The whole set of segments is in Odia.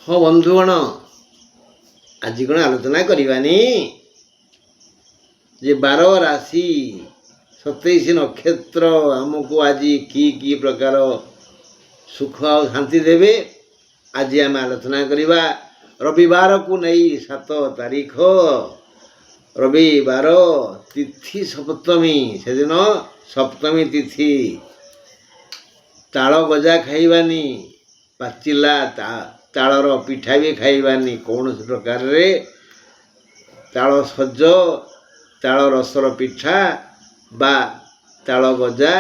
ହଁ ବନ୍ଧୁଗଣ, ଆଜି କ'ଣ ଆଲୋଚନା କରିବାନି ଯେ 12 ରାଶି 27 ନକ୍ଷତ୍ର ଆମକୁ ଆଜି କି ପ୍ରକାର ସୁଖ ଆଉ ଶାନ୍ତି ଦେବେ। ଆଜି ଆମେ ଆଲୋଚନା କରିବା ରବିବାରକୁ ନେଇ 7 ତାରିଖ ରବିବାର, ତିଥି ସପ୍ତମୀ। ସେଦିନ ସପ୍ତମୀ ତିଥି। ତାଳ ଗଜା ଖାଇବାନି, ପାଚିଲା ତାଳର ପିଠା ବି ଖାଇବାନି। କୌଣସି ପ୍ରକାରରେ ତାଳ ସଜ, ତାଳ ରସର ପିଠା ବା ତାଳ ଗଜା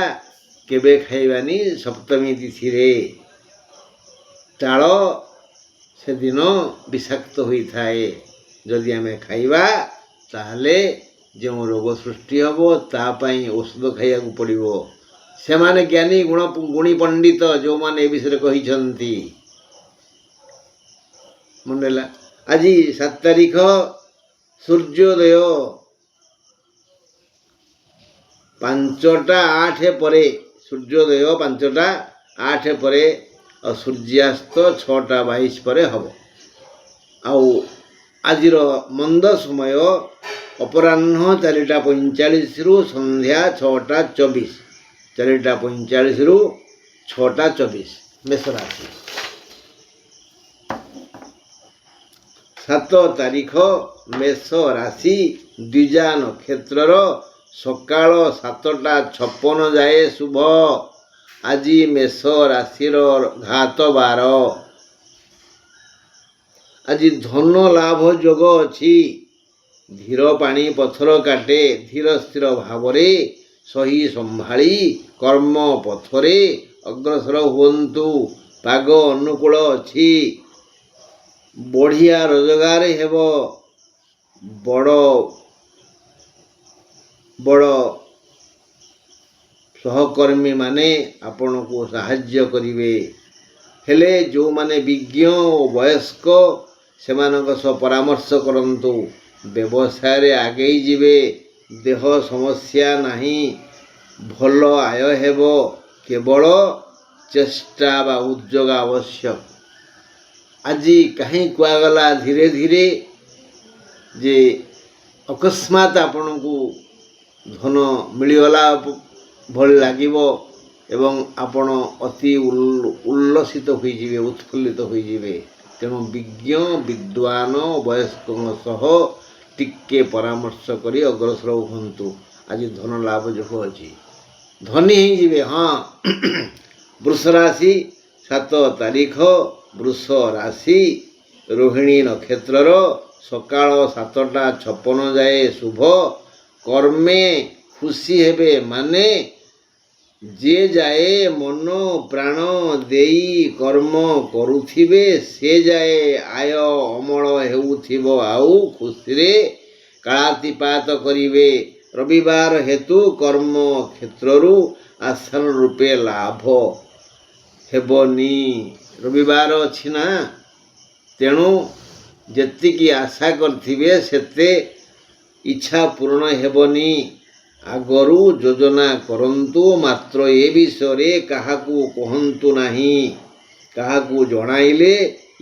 କେବେ ଖାଇବାନି ସପ୍ତମୀ ତିଥିରେ। ତାଳ ସେଦିନ ବିଷାକ୍ତ ହୋଇଥାଏ। ଯଦି ଆମେ ଖାଇବା ତାହେଲେ ଯେଉଁ ରୋଗ ସୃଷ୍ଟି ହେବ ତା ପାଇଁ ଔଷଧ ଖାଇବାକୁ ପଡ଼ିବ। ସେମାନେ ଜ୍ଞାନୀ ଗୁଣୀ ପଣ୍ଡିତ ଯେଉଁମାନେ ଏ ବିଷୟରେ କହିଛନ୍ତି। ମନେ ହେଲା। ଆଜି 7 ତାରିଖ ସୂର୍ଯ୍ୟୋଦୟ 5ଟା 8 ପରେ। ସୂର୍ଯ୍ୟୋଦୟ 5ଟା 8 ପରେ ଆଉ ସୂର୍ଯ୍ୟାସ୍ତ 6ଟା 22 ପରେ ହେବ। ଆଉ ଆଜିର ମନ୍ଦ ସମୟ ଅପରାହ୍ନ 4ଟା 45ରୁ ସନ୍ଧ୍ୟା 6ଟା 24। 4ଟା 45ରୁ 6ଟା 24। ମେଷ ରାଶି। 7 ତାରିଖ ମେଷ ରାଶି ଦ୍ୱିଜା ନକ୍ଷତ୍ରର ସକାଳ 7ଟା 56 ଯାଏ ଶୁଭ। ଆଜି ମେଷ ରାଶିର ଘାତ ବାର। ଆଜି ଧନ ଲାଭ ଯୋଗ ଅଛି। ଧୀର ପାଣି ପଥର କାଟେ। ଧୀର ସ୍ଥିର ଭାବରେ ସହି ସମ୍ଭାଳି କର୍ମ ପଥରେ ଅଗ୍ରସର ହୁଅନ୍ତୁ। ପାଗ ଅନୁକୂଳ ଅଛି। ବଢ଼ିଆ ରୋଜଗାର ହେବ। ବଡ଼ ସହକର୍ମୀମାନେ ଆପଣଙ୍କୁ ସାହାଯ୍ୟ କରିବେ। ହେଲେ ଯେଉଁମାନେ ବିଜ୍ଞ ଓ ବୟସ୍କ ସେମାନଙ୍କ ସହ ପରାମର୍ଶ କରନ୍ତୁ। ବ୍ୟବସାୟରେ ଆଗେଇ ଯିବେ। ଦେହ ସମସ୍ୟା ନାହିଁ। ଭଲ ଆୟ ହେବ। କେବଳ ଚେଷ୍ଟା ବା ଉଦ୍ଯୋଗ ଆବଶ୍ୟକ। ଆଜି କାହିଁ କୁହାଗଲା ଧୀରେ ଧୀରେ ଯେ ଅକସ୍ମାତ୍ ଆପଣଙ୍କୁ ଧନ ମିଳିଗଲା ଭଳି ଲାଗିବ ଏବଂ ଆପଣ ଅତି ଉଲ୍ଲସିତ ହୋଇଯିବେ, ଉତ୍ଫୁଲ୍ଲିତ ହୋଇଯିବେ। ତେଣୁ ବିଜ୍ଞ ବିଦ୍ୱାନ ବୟସ୍କଙ୍କ ସହ ଟିକେ ପରାମର୍ଶ କରି ଅଗ୍ରସର ହୁଅନ୍ତୁ। ଆଜି ଧନ ଲାଭ ଯୋଗ ଅଛି। ଧନୀ ହେଇଯିବେ। ହଁ। ବୃଷ ରାଶି 7 ତାରିଖ ବୃଷ ରାଶି ରୋହିଣୀ ନକ୍ଷତ୍ରର ସକାଳ 7ଟା 56 ଯାଏ ଶୁଭ। କର୍ମେ ଖୁସି ହେବେ। ମାନେ ଯେ ଯାଏ ମନ ପ୍ରାଣ ଦେଇ କର୍ମ କରୁଥିବେ ସେ ଯାଏ ଆୟ ଅମଳ ହେଉଥିବ ଆଉ ଖୁସିରେ କାଳାତିପାତ କରିବେ। ରବିବାର ହେତୁ କର୍ମ କ୍ଷେତ୍ରରୁ ଆଶାନ ରୂପେ ଲାଭ ହେବନି। ରବିବାର ଅଛି ନା, ତେଣୁ ଯେତିକି ଆଶା କରିଥିବେ ସେତେ ଇଚ୍ଛା ପୂରଣ ହେବନି। ଆଗରୁ ଯୋଜନା କରନ୍ତୁ, ମାତ୍ର ଏ ବିଷୟରେ କାହାକୁ କହନ୍ତୁ ନାହିଁ। କାହାକୁ ଜଣାଇଲେ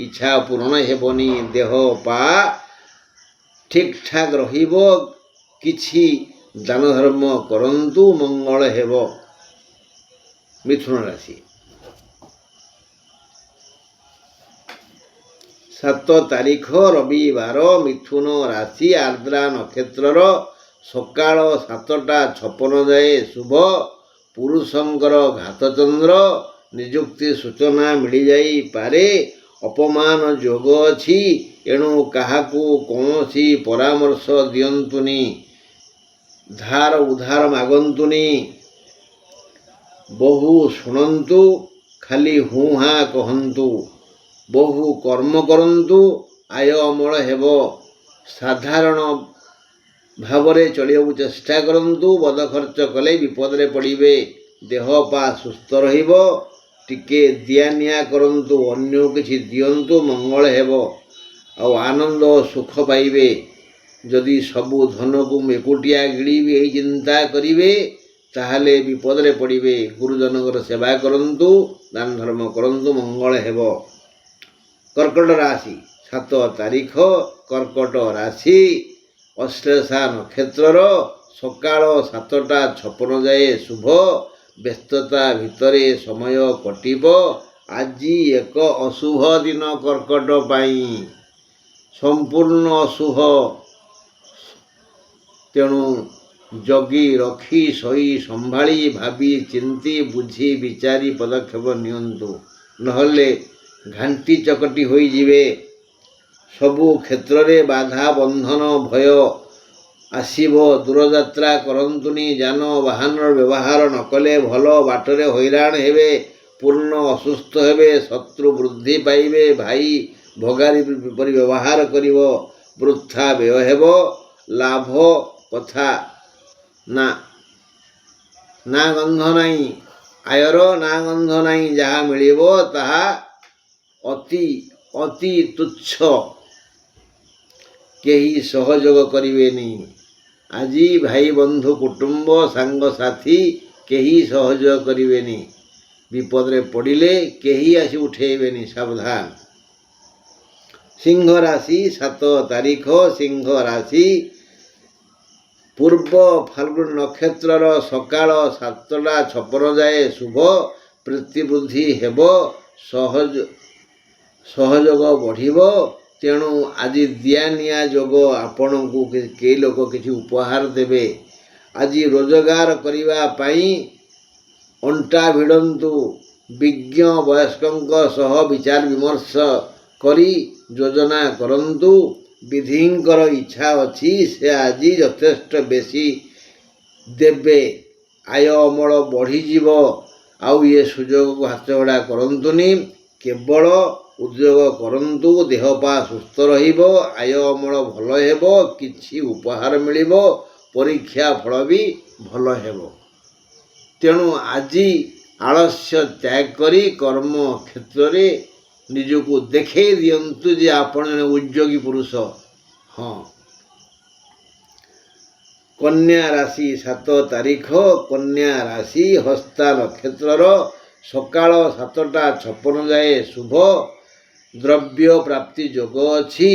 ଇଚ୍ଛା ପୂରଣ ହେବନି। ଦେହ ପା ଠିକ୍ ଠାକ୍ ରହିବ। କିଛି ଦାନ ଧର୍ମ କରନ୍ତୁ, ମଙ୍ଗଳ ହେବ। ମିଥୁନ ରାଶି 7 ତାରିଖ ରବିବାର ମିଥୁନ ରାଶି ଆର୍ଦ୍ରା ନକ୍ଷତ୍ରର ସକାଳ 7ଟା 56 ଯାଏ ଶୁଭ। ପୁରୁଷଙ୍କର ଘାତଚନ୍ଦ୍ର। ନିଯୁକ୍ତି ସୂଚନା ମିଳିଯାଇପାରେ। ଅପମାନ ଯୋଗ ଅଛି। ଏଣୁ କାହାକୁ କୌଣସି ପରାମର୍ଶ ଦିଅନ୍ତୁନି। ଧାର ଉଧାର ମାଗନ୍ତୁନି। ବହୁ ଶୁଣନ୍ତୁ, ଖାଲି ହୁଁ ହାଁ କହନ୍ତୁ। ବହୁ କର୍ମ କରନ୍ତୁ, ଆୟ ଅମଳ ହେବ। ସାଧାରଣ ଭାବରେ ଚଳିବାକୁ ଚେଷ୍ଟା କରନ୍ତୁ। ବଦ ଖର୍ଚ୍ଚ କଲେ ବିପଦରେ ପଡ଼ିବେ। ଦେହ ପା ସୁସ୍ଥ ରହିବ। ଟିକେ ଦିଆନିଆ କରନ୍ତୁ, ଅନ୍ୟକୁ କିଛି ଦିଅନ୍ତୁ, ମଙ୍ଗଳ ହେବ। ଆଉ ଆନନ୍ଦ ଓ ସୁଖ ପାଇବେ। ଯଦି ସବୁ ଧନକୁ ମୁଁ ଏକୁଟିଆ ଗିଳିବି ଏହି ଚିନ୍ତା କରିବେ ତାହେଲେ ବିପଦରେ ପଡ଼ିବେ। ଗୁରୁଜନଙ୍କର ସେବା କରନ୍ତୁ, ଦାନ ଧର୍ମ କରନ୍ତୁ, ମଙ୍ଗଳ ହେବ। କର୍କଟ ରାଶି 7 ତାରିଖ କର୍କଟ ରାଶି ଅଶ୍ଳେଷା ନକ୍ଷତ୍ରର ସକାଳ 7ଟା 56 ଯାଏ ଶୁଭ। ବ୍ୟସ୍ତତା ଭିତରେ ସମୟ କଟିବ। ଆଜି ଏକ ଅଶୁଭ ଦିନ କର୍କଟ ପାଇଁ, ସମ୍ପୂର୍ଣ୍ଣ ଅଶୁଭ। ତେଣୁ ଜଗି ରଖି ସହି ସମ୍ଭାଳି ଭାବି ଚିନ୍ତି ବୁଝି ବିଚାରି ପଦକ୍ଷେପ ନିଅନ୍ତୁ, ନହେଲେ ଘାଣ୍ଟି ଚକଟି ହୋଇଯିବେ। ସବୁ କ୍ଷେତ୍ରରେ ବାଧା ବନ୍ଧନ ଭୟ ଆସିବ। ଦୂରଯାତ୍ରା କରନ୍ତୁନି। ଯାନବାହନର ବ୍ୟବହାର ନ କଲେ ଭଲ। ବାଟରେ ହଇରାଣ ହେବେ, ପୂର୍ଣ୍ଣ ଅସୁସ୍ଥ ହେବେ, ଶତ୍ରୁ ବୃଦ୍ଧି ପାଇବେ, ଭାଇ ଭଗାରୀ ପରି ବ୍ୟବହାର କରିବ, ବୃଥା ବ୍ୟୟ ହେବ। ଲାଭ କଥା ନା ଗନ୍ଧ ନାହିଁ, ଆୟର ନା ଗନ୍ଧ ନାହିଁ। ଯାହା ମିଳିବ ତାହା ଅତି ତୁଚ୍ଛ। କେହି ସହଯୋଗ କରିବେନି। ଆଜି ଭାଇ ବନ୍ଧୁ କୁଟୁମ୍ବ ସାଙ୍ଗସାଥି କେହି ସହଯୋଗ କରିବେନି। ବିପଦରେ ପଡ଼ିଲେ କେହି ଆସି ଉଠେଇବେନି, ସାବଧାନ। ସିଂହ ରାଶି 7 ତାରିଖ ସିଂହ ରାଶି ପୂର୍ବ ଫାଲ୍ଗୁନ ନକ୍ଷତ୍ରର ସକାଳ 7ଟା 56 ଯାଏ ଶୁଭ। ପ୍ରୀତିବୃଦ୍ଧି ହେବ, ସହଯୋଗ ବଢ଼ିବ। ତେଣୁ ଆଜି ଦିଆନିଆ ଯୋଗ। ଆପଣଙ୍କୁ କେହି ଲୋକ କିଛି ଉପହାର ଦେବେ। ଆଜି ରୋଜଗାର କରିବା ପାଇଁ ଅଣ୍ଟା ଭିଡ଼ନ୍ତୁ। ବିଜ୍ଞ ବୟସ୍କଙ୍କ ସହ ବିଚାର ବିମର୍ଶ କରି ଯୋଜନା କରନ୍ତୁ। ବିଧିଙ୍କର ଇଚ୍ଛା ଅଛି, ସେ ଆଜି ଯଥେଷ୍ଟ ବେଶୀ ଦେବେ। ଆୟ ଅମଳ ବଢ଼ିଯିବ। ଆଉ ଏ ସୁଯୋଗକୁ ହାତଛଡ଼ା କରନ୍ତୁନି। କେବଳ ଉଦ୍ୟୋଗ କରନ୍ତୁ। ଦେହ ପା ସୁସ୍ଥ ରହିବ। ଆୟ ଅମଳ ଭଲ ହେବ। କିଛି ଉପହାର ମିଳିବ। ପରୀକ୍ଷା ଫଳ ବି ଭଲ ହେବ। ତେଣୁ ଆଜି ଆଳସ୍ୟ ତ୍ୟାଗ କରି କର୍ମ କ୍ଷେତ୍ରରେ ନିଜକୁ ଦେଖେଇ ଦିଅନ୍ତୁ ଯେ ଆପଣ ଜଣେ ଉଦ୍ୟୋଗୀ ପୁରୁଷ। ହଁ। କନ୍ୟା ରାଶି 7 ତାରିଖ କନ୍ୟା ରାଶି ହସ୍ତା ନକ୍ଷତ୍ରର ସକାଳ 7ଟା 56 ଯାଏ ଶୁଭ। ଦ୍ରବ୍ୟ ପ୍ରାପ୍ତି ଯୋଗ ଅଛି।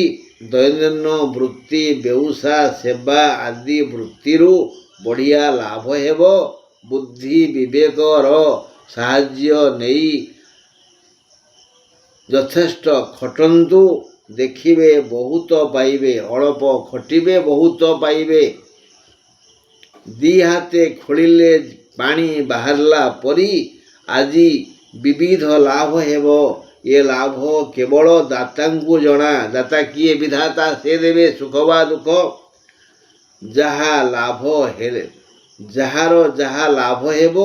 ଦୈନନ୍ଦିନ ବୃତ୍ତି ବେଉସା ସେବା ଆଦି ବୃତ୍ତିରୁ ବଢ଼ିଆ ଲାଭ ହେବ। ବୁଦ୍ଧି ବିବେକର ସାହାଯ୍ୟ ନେଇ ଯଥେଷ୍ଟ ଖଟନ୍ତୁ। ଦେଖିବେ ବହୁତ ପାଇବେ। ଅଳ୍ପ ଖଟିବେ, ବହୁତ ପାଇବେ। ଦି ହାତେ ଖୋଳିଲେ ପାଣି ବାହାରିଲା ପରି ଆଜି ବିବିଧ ଲାଭ ହେବ। ଏ ଲାଭ କେବଳ ଦାତାଙ୍କୁ ଜଣା। ଦାତା କିଏ? ବିଧାତା। ସେ ଦେବେ ସୁଖ ବା ଦୁଃଖ। ଯାହାର ଯାହା ଲାଭ ହେବ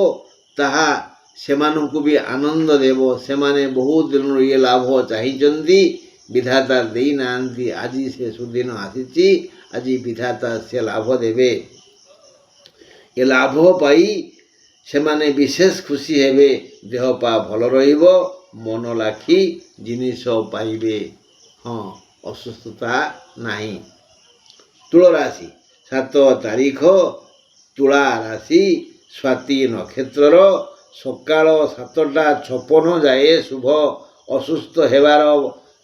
ତାହା ସେମାନଙ୍କୁ ବି ଆନନ୍ଦ ଦେବ। ସେମାନେ ବହୁତ ଦିନରୁ ଏ ଲାଭ ଚାହିଁଛନ୍ତି, ବିଧାତା ଦେଇନାହାନ୍ତି। ଆଜି ସେ ସୁଦିନ ଆସିଛି। ଆଜି ବିଧାତା ସେ ଲାଭ ଦେବେ। ଏ ଲାଭ ପାଇ ସେମାନେ ବିଶେଷ ଖୁସି ହେବେ। ଦେହ ପା ଭଲ ରହିବ। ମନ ଲାଖି ଜିନିଷ ପାଇବେ। ହଁ, ଅସୁସ୍ଥତା ନାହିଁ। ତୁଳା ରାଶି 7 ତାରିଖ ତୁଳା ରାଶି ସ୍ୱାତି ନକ୍ଷତ୍ରର ସକାଳ 7ଟା 56 ଯାଏ ଶୁଭ। ଅସୁସ୍ଥ ହେବାର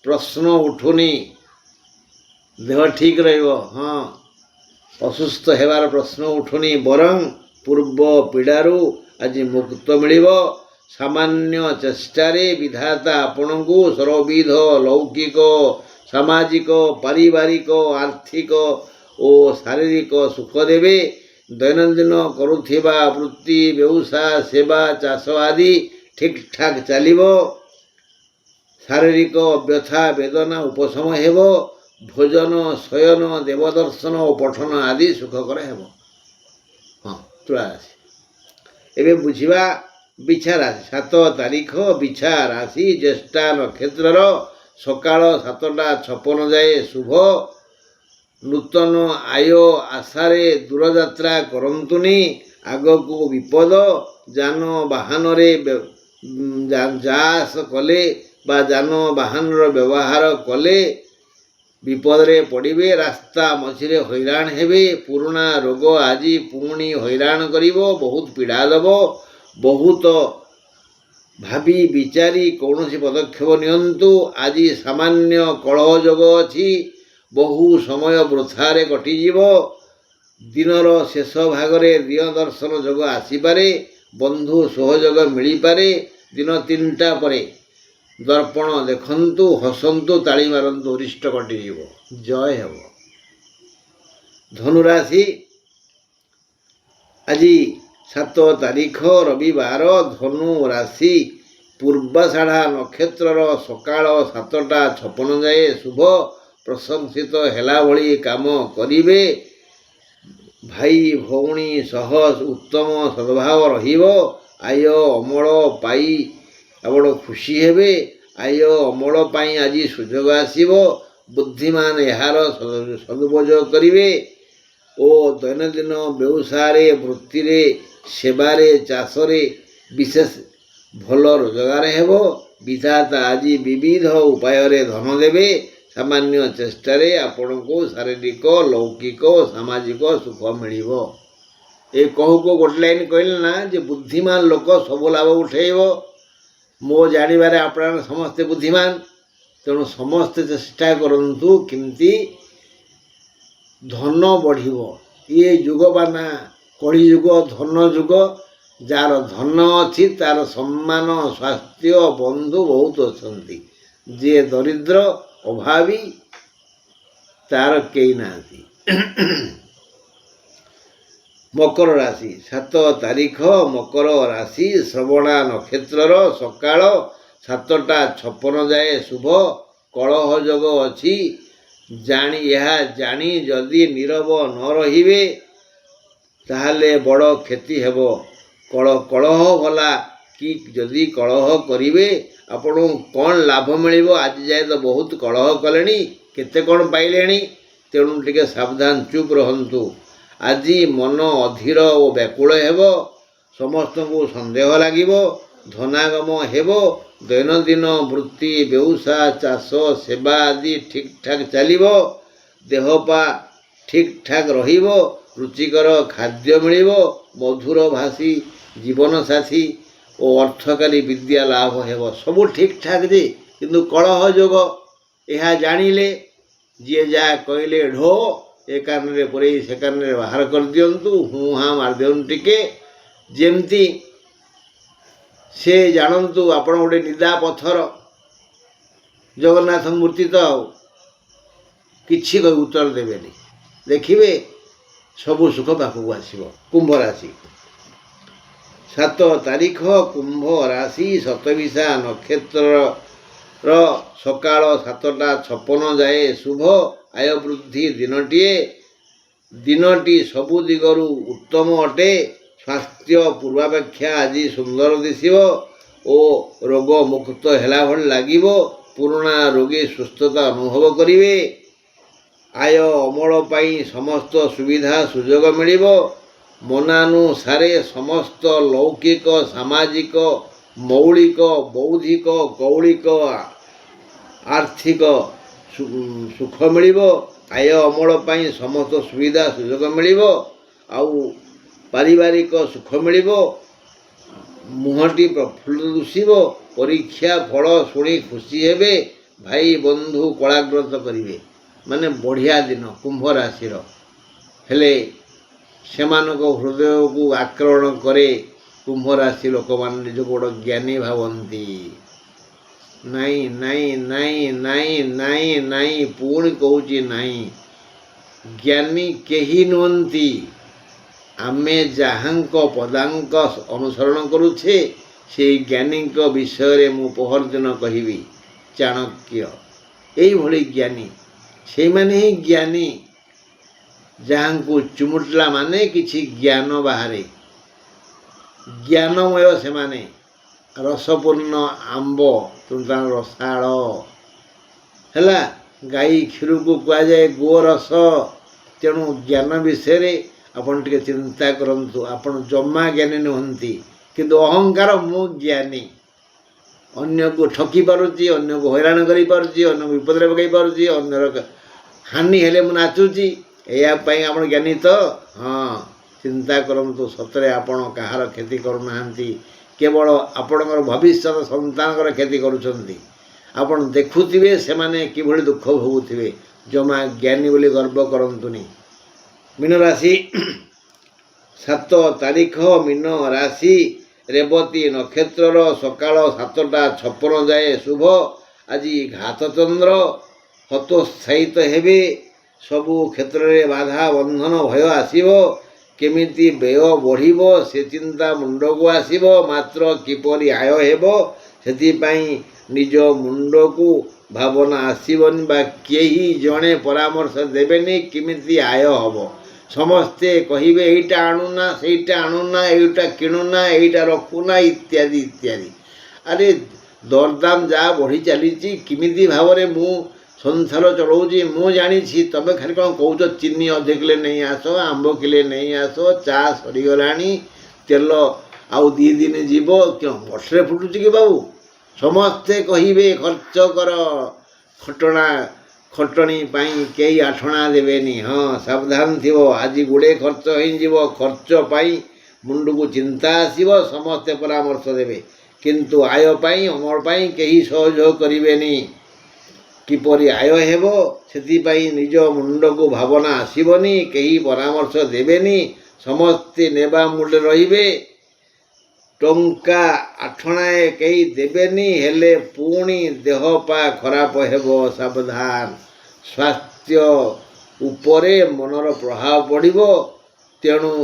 ପ୍ରଶ୍ନ ଉଠୁନି। ଦେହ ଠିକ୍ ରହିବ। ହଁ, ଅସୁସ୍ଥ ହେବାର ପ୍ରଶ୍ନ ଉଠୁନି। ବରଂ ପୂର୍ବ ପୀଡ଼ାରୁ ଆଜି ମୁକ୍ତ ମିଳିବ। ସାମାନ୍ୟ ଚେଷ୍ଟାରେ ବିଧାତା ଆପଣଙ୍କୁ ସର୍ବବିଧ ଲୌକିକ, ସାମାଜିକ, ପାରିବାରିକ, ଆର୍ଥିକ ଓ ଶାରୀରିକ ସୁଖ ଦେବେ। ଦୈନନ୍ଦିନ କରୁଥିବା ବୃତ୍ତି ବେଉସା ସେବା ଚାଷ ଆଦି ଠିକ୍ ଠାକ୍ ଚାଲିବ। ଶାରୀରିକ ବ୍ୟଥା ବେଦନା ଉପଶମ ହେବ। ଭୋଜନ ଶୟନ ଦେବଦର୍ଶନ ଓ ପଠନ ଆଦି ସୁଖକର ହେବ। ହଁ, ତୁଳା ରାଶି। ଏବେ ବୁଝିବା ବିଛା ରାଶି 7 ତାରିଖ ବିଛା ରାଶି ଜ୍ୟେଷ୍ଠା ନକ୍ଷତ୍ରର ସକାଳ 7ଟା 56 ଯାଏ ଶୁଭ। ନୂତନ ଆୟ ଆଶାରେ ଦୂରଯାତ୍ରା କରନ୍ତୁନି। ଆଗକୁ ବିପଦ। ଯାନବାହନରେ ଯା ଆସ କଲେ ବା ଯାନବାହନର ବ୍ୟବହାର କଲେ ବିପଦରେ ପଡ଼ିବେ। ରାସ୍ତା ମଝିରେ ହଇରାଣ ହେବେ। ପୁରୁଣା ରୋଗ ଆଜି ପୁଣି ହଇରାଣ କରିବ। ବହୁତ ପୀଡ଼ା ଦେବ। ବହୁତ ଭାବି ବିଚାରି କୌଣସି ପଦକ୍ଷେପ ନିଅନ୍ତୁ। ଆଜି ସାମାନ୍ୟ କଳହ ଯୋଗ ଅଛି, ବହୁ ସମୟ ବୃଥାରେ କଟିଯିବ। ଦିନର ଶେଷ ଭାଗରେ ଦିନ ଦର୍ଶନ ଯୋଗ ଆସିପାରେ, ବନ୍ଧୁ ସହଯୋଗ ମିଳିପାରେ। ଦିନ 3ଟା ପରେ ଦର୍ପଣ ଦେଖନ୍ତୁ, ହସନ୍ତୁ, ତାଳି ମାରନ୍ତୁ, ଅରିଷ୍ଟ କଟିଯିବ, ଜୟ ହେବ। ଧନୁରାଶି, ଆଜି 7 ତାରିଖ ରବିବାର, ଧନୁ ରାଶି, ପୂର୍ବାଷାଢ଼ା ନକ୍ଷତ୍ରର ସକାଳ 7ଟା 56 ଯାଏ ଶୁଭ। ପ୍ରଶଂସିତ ହେଲା ଭଳି କାମ କରିବେ। ଭାଇ ଭଉଣୀ ସହ ଉତ୍ତମ ସଦ୍ଭାବ ରହିବ। ଆୟ ଅମଳ ପାଇ ଆପଣ ଖୁସି ହେବେ। ଆୟ ଅମଳ ପାଇଁ ଆଜି ସୁଯୋଗ ଆସିବ। ବୁଦ୍ଧିମାନ ଏହାର ସଦୁପଯୋଗ କରିବେ ଓ ଦୈନନ୍ଦିନ ବ୍ୟବସାୟରେ, ବୃତ୍ତିରେ, ସେବାରେ, ଚାଷରେ ବିଶେଷ ଭଲ ରୋଜଗାର ହେବ। ବିଧାତା ଆଜି ବିବିଧ ଉପାୟରେ ଧନ ଦେବେ। ସାମାନ୍ୟ ଚେଷ୍ଟାରେ ଆପଣଙ୍କୁ ଶାରୀରିକ, ଲୌକିକ ଓ ସାମାଜିକ ସୁଖ ମିଳିବ। ଏ କହୁ ଗୋଟେ ଲାଇନ୍ କହିଲେ ନା ଯେ ବୁଦ୍ଧିମାନ ଲୋକ ସବୁ ଲାଭ ଉଠେଇବ। ମୋ ଜାଣିବାରେ ଆପଣମାନେ ସମସ୍ତେ ବୁଦ୍ଧିମାନ, ତେଣୁ ସମସ୍ତେ ଚେଷ୍ଟା କରନ୍ତୁ କେମିତି ଧନ ବଢ଼ିବ। ଇଏ ଯୁଗ ବା ନା କଳିଯୁଗ, ଧନ ଯୁଗ। ଯାହାର ଧନ ଅଛି ତାର ସମ୍ମାନ, ସ୍ୱାସ୍ଥ୍ୟ, ବନ୍ଧୁ ବହୁତ ଅଛନ୍ତି। ଯିଏ ଦରିଦ୍ର ଅଭାବୀ ତାର କେହି ନାହାନ୍ତି। ମକର ରାଶି, 7 ତାରିଖ ମକର ରାଶି, ଶ୍ରବଣା ନକ୍ଷତ୍ରର ସକାଳ 7ଟା 56 ଯାଏ ଶୁଭ। କଳହ ଯୋଗ ଅଛି। ଏହା ଜାଣି ଯଦି ନୀରବ ନ ରହିବେ ତାହେଲେ ବଡ଼ କ୍ଷତି ହେବ। କଳହ ଭଲା କି ଯଦି କଳହ କରିବେ ଆପଣଙ୍କୁ କ'ଣ ଲାଭ ମିଳିବ? ଆଜି ଯାଏ ତ ବହୁତ କଳହ କଲେଣି, କେତେ କ'ଣ ପାଇଲେଣି। ତେଣୁ ଟିକେ ସାବଧାନ, ଚୁପ୍ ରହନ୍ତୁ। ଆଜି ମନ ଅଧୀର ଓ ବ୍ୟାକୁଳ ହେବ। ସମସ୍ତଙ୍କୁ ସନ୍ଦେହ ଲାଗିବ। ଧନାଗମ ହେବ। ଦୈନନ୍ଦିନ ବୃତ୍ତି, ବ୍ୟବସାୟ, ଚାଷ, ସେବା ଆଦି ଠିକ୍ ଠାକ୍ ଚାଲିବ। ଦେହପା ଠିକ୍ ଠାକ୍ ରହିବ। ରୁଚିକର ଖାଦ୍ୟ ମିଳିବ। ମଧୁର ଭାଷୀ ଜୀବନସାଥୀ ଓ ଅର୍ଥକାରୀ ବିଦ୍ୟା ଲାଭ ହେବ। ସବୁ ଠିକ୍ ଠାକ୍ ଯେ, କିନ୍ତୁ କଳହ ଯୋଗ। ଏହା ଜାଣିଲେ ଯିଏ ଯାହା କହିଲେ ଢୋ, ଏ କାନରେ ପୁରେଇ ସେ କାନରେ ବାହାର କରିଦିଅନ୍ତୁ, ହୁଁ ହାଁ ମାରିଦିଅନ୍ତୁ ଟିକେ, ଯେମିତି ସେ ଜାଣନ୍ତୁ ଆପଣ ଗୋଟେ ନିଦା ପଥର। ଜଗନ୍ନାଥ ମୂର୍ତ୍ତି ତ ଆଉ କିଛି ଉତ୍ତର ଦେବେନି। ଦେଖିବେ ସବୁ ସୁଖ ପାଖକୁ ଆସିବ। କୁମ୍ଭ ରାଶି, 7 ତାରିଖ କୁମ୍ଭ ରାଶି, ଶତବିଶା ନକ୍ଷତ୍ରର ସକାଳ 7ଟା 56 ଯାଏ ଶୁଭ। ଆୟ ବୃଦ୍ଧି ଦିନଟି ସବୁ ଦିଗରୁ ଉତ୍ତମ ଅଟେ। ସ୍ୱାସ୍ଥ୍ୟ ପୂର୍ବାପେକ୍ଷା ଆଜି ସୁନ୍ଦର ଦିଶିବ ଓ ରୋଗମୁକ୍ତ ହେଲା ଭଳି ଲାଗିବ। ପୁରୁଣା ରୋଗୀ ସୁସ୍ଥତା ଅନୁଭବ କରିବେ। ଆୟ ଅମଳ ପାଇଁ ସମସ୍ତ ସୁବିଧା ସୁଯୋଗ ମିଳିବ। ମନାନୁସାରେ ସମସ୍ତ ଲୌକିକ, ସାମାଜିକ, ମୌଳିକ, ବୌଦ୍ଧିକ, କୌଳିକ, ଆର୍ଥିକ ସୁଖ ମିଳିବ। ଆୟ ଅମଳ ପାଇଁ ସମସ୍ତ ସୁବିଧା ସୁଯୋଗ ମିଳିବ। ଆଉ ପାରିବାରିକ ସୁଖ ମିଳିବ। ମୁହଁଟି ପ୍ରଫୁଲ୍ଲ ଦିଶିବ। ପରୀକ୍ଷା ଫଳ ଶୁଣି ଖୁସି ହେବେ। ଭାଇ ବନ୍ଧୁ କଳାଗ୍ରତ କରିବେ। ମାନେ ବଢ଼ିଆ ଦିନ କୁମ୍ଭ ରାଶିର। ହେଲେ ସେମାନଙ୍କ ହୃଦୟକୁ ଆକ୍ରମଣ କରେ କୁମ୍ଭ ରାଶି ଲୋକମାନେ ନିଜକୁ ବଡ଼ ଜ୍ଞାନୀ ଭାବନ୍ତି। ନାଇଁ ନାଇଁ ନାଇଁ ନାଇଁ ନାଇଁ ନାଇଁ, ପୁଣି କହୁଛି ନାଇଁ, ଜ୍ଞାନୀ କେହି ନୁହନ୍ତି। ଆମେ ଯାହାଙ୍କ ପଦାଙ୍କ ଅନୁସରଣ କରୁଛେ ସେଇ ଜ୍ଞାନୀଙ୍କ ବିଷୟରେ ମୁଁ ପହରଦିନ କହିବି। ଚାଣକ୍ୟ ଏଇଭଳି ଜ୍ଞାନୀ, ସେଇମାନେ ହିଁ ଜ୍ଞାନୀ। ଯାହାଙ୍କୁ ଚୁମୁଟିଲା ମାନେ କିଛି ଜ୍ଞାନ ବାହାରେ। ଜ୍ଞାନମୟ ସେମାନେ। ରସପୂର୍ଣ୍ଣ ଆମ୍ବ ତାଙ୍କ ରସାଳ ହେଲା। ଗାଈ କ୍ଷୀରକୁ କୁହାଯାଏ ଗୋରସ। ତେଣୁ ଜ୍ଞାନ ବିଷୟରେ ଆପଣ ଟିକେ ଚିନ୍ତା କରନ୍ତୁ। ଆପଣ ଜମା ଜ୍ଞାନୀ ନୁହନ୍ତି, କିନ୍ତୁ ଅହଙ୍କାର ମୁଁ ଜ୍ଞାନୀ। ଅନ୍ୟକୁ ଠକି ପାରୁଛି, ଅନ୍ୟକୁ ହଇରାଣ କରିପାରୁଛି, ଅନ୍ୟକୁ ବିପଦରେ ପକାଇ ପାରୁଛି, ଅନ୍ୟର ହାନି ହେଲେ ମୁଁ ନାଚୁଛି। ଏହା ପାଇଁ ଆପଣ ଜ୍ଞାନୀ ତ? ହଁ, ଚିନ୍ତା କରନ୍ତୁ। ସତରେ ଆପଣ କାହାର କ୍ଷତି କରୁନାହାନ୍ତି। କେବଳ ଆପଣଙ୍କର ଭବିଷ୍ୟତ ସନ୍ତାନଙ୍କର କ୍ଷତି କରୁଛନ୍ତି। ଆପଣ ଦେଖୁଥିବେ ସେମାନେ କିଭଳି ଦୁଃଖ ଭୋଗୁଥିବେ। ଜମା ଜ୍ଞାନୀ ବୋଲି ଗର୍ବ କରନ୍ତୁନି। ମୀନ ରାଶି 7 ତାରିଖ ମୀନ ରାଶି ରେବତୀ ନକ୍ଷତ୍ରର ସକାଳ 7ଟା 56 ଯାଏ ଶୁଭ। ଆଜି ଘାତଚନ୍ଦ୍ର ହତୋତ୍ସାହିତ ହେବେ। ସବୁ କ୍ଷେତ୍ରରେ ବାଧା ବନ୍ଧନ ଭୟ ଆସିବ। କେମିତି ବ୍ୟୟ ବଢ଼ିବ ସେ ଚିନ୍ତା ମୁଣ୍ଡକୁ ଆସିବ। ମାତ୍ର କିପରି ଆୟ ହେବ ସେଥିପାଇଁ ନିଜ ମୁଣ୍ଡକୁ ଭାବନା ଆସିବନି ବା କେହି ଜଣେ ପରାମର୍ଶ ଦେବେନି କେମିତି ଆୟ ହେବ। ସମସ୍ତେ କହିବେ ଏଇଟା ଆଣୁନା ସେଇଟା ଆଣୁନା ଏଇଟା କିଣୁନା ଏଇଟା ରଖୁନା ଇତ୍ୟାଦି ଇତ୍ୟାଦି। ଆରେ ଦରଦାମ ଯାହା ବଢ଼ି ଚାଲିଛି କେମିତି ଭାବରେ ମୁଁ ସଂସାର ଚଳାଉଛି ମୁଁ ଜାଣିଛି। ତମେ ଖାଲି କ'ଣ କହୁଛ ଚିନି ଅଧ କିଲୋ ନେଇ ଆସ, ଆମ୍ବ କିଲୋ ନେଇ ଆସ, ଚା ସରିଗଲାଣି, ତେଲ ଆଉ 2 ଦିନ ଯିବ। କ'ଣ ବର୍ଷରେ ଫୁଟୁଛି କି ବାବୁ? ସମସ୍ତେ କହିବେ ଖର୍ଚ୍ଚ କର। ଖଟଣି ପାଇଁ କେହି ଆଠଣା ଦେବେନି। ହଁ ସାବଧାନ ଥିବ। ଆଜି ଗୁଡ଼େ ଖର୍ଚ୍ଚ ହେଇଯିବ। ଖର୍ଚ୍ଚ ପାଇଁ ମୁଣ୍ଡକୁ ଚିନ୍ତା ଆସିବ। ସମସ୍ତେ ପରାମର୍ଶ ଦେବେ କିନ୍ତୁ ଆୟ ପାଇଁ ଅମଳ ପାଇଁ କେହି ସହଯୋଗ କରିବେନି। କିପରି ଆୟ ହେବ ସେଥିପାଇଁ ନିଜ ମୁଣ୍ଡକୁ ଭାବନା ଆସିବନି। କେହି ପରାମର୍ଶ ଦେବେନି। ସମସ୍ତେ ନେବା ମୁଣ୍ଡରେ ରହିବେ। ଟଙ୍କା ଆଠଣାଏ କେହି ଦେବେନି। ହେଲେ ପୁଣି ଦେହ ପା ଖରାପ ହେବ। ସାବଧାନ। ସ୍ୱାସ୍ଥ୍ୟ ଉପରେ ମନର ପ୍ରଭାବ ପଡ଼ିବ। ତେଣୁ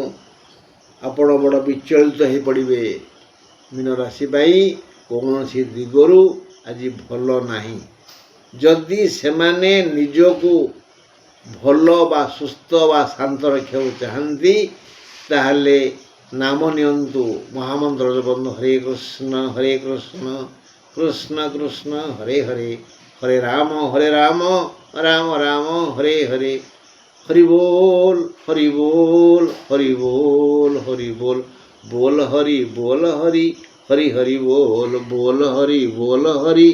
ଆପଣ ବଡ଼ ବିଚଳିତ ହୋଇପଡ଼ିବେ। ମୀନ ରାଶି ପାଇଁ କୌଣସି ଦିଗରୁ ଆଜି ଭଲ ନାହିଁ। ଯଦି ସେମାନେ ନିଜକୁ ଭଲ ବା ସୁସ୍ଥ ବା ଶାନ୍ତ ରଖିବାକୁ ଚାହାନ୍ତି ତାହେଲେ ନାମ ନିଅନ୍ତୁ। ମହାମନ୍ତ୍ର ଜପନ୍ତୁ। ହରେ କୃଷ୍ଣ କୃଷ୍ଣ କୃଷ୍ଣ ହରେ ହରେ, ହରେ ରାମ ରାମ ରାମ ହରେ ହରେ। ହରି ବୋଲ ହରି ବୋଲ ହରି ବୋଲ ହରି ବୋଲ। ବୋଲ ହରି ହରି ହରି ବୋଲ ହରି ବୋଲ ହରି।